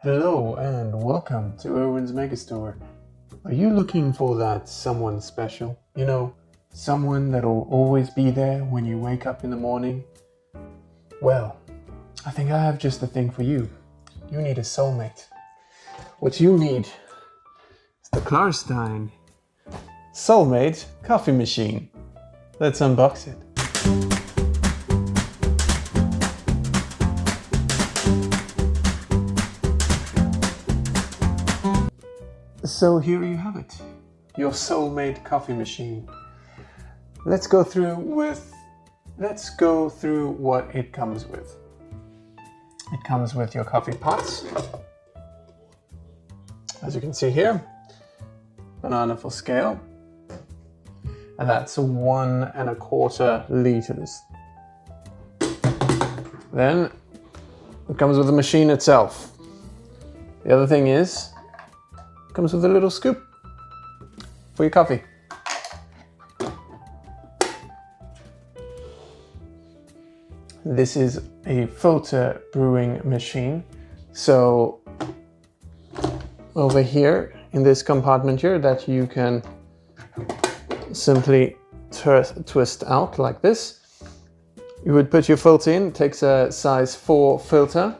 Hello and welcome to Erwin's Megastore. Are you looking for that someone special? You know, someone that'll always be there when you wake up in the morning? Well, I think I have just the thing for you. You need a soulmate. What you need is the Klarstein Soulmate coffee machine. Let's unbox it. So here you have it, your soulmate coffee machine. Let's go through what it comes with. It comes with your coffee pots, as you can see here, banana for scale, and that's 1 1/4 liters. Then it comes with the machine itself. The other thing is, it comes with a little scoop for your coffee. This is a filter brewing machine. So over here in this compartment here that you can simply twist out like this. You would put your filter in. It takes a size 4 filter.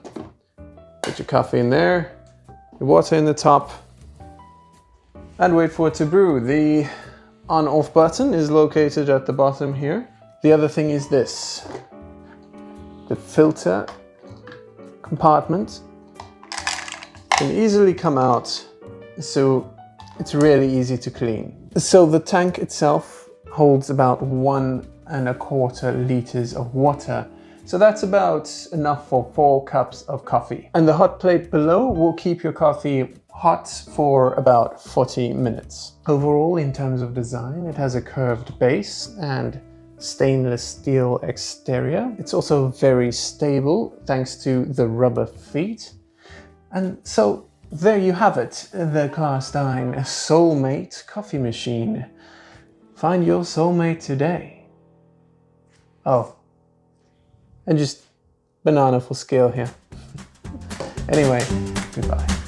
Put your coffee in there, your water in the top, and wait for it to brew. The on-off button is located at the bottom here. The other thing is this. The filter compartment can easily come out, so it's really easy to clean. So the tank itself holds about 1 1/4 liters of water. So that's about enough for 4 cups of coffee. And the hot plate below will keep your coffee hot for about 40 minutes. Overall, in terms of design, it has a curved base and stainless steel exterior. It's also very stable thanks to the rubber feet. And so there you have it, the Klarstein Soulmate coffee machine. Find your soulmate today. Oh, and just banana for scale here. Anyway, goodbye.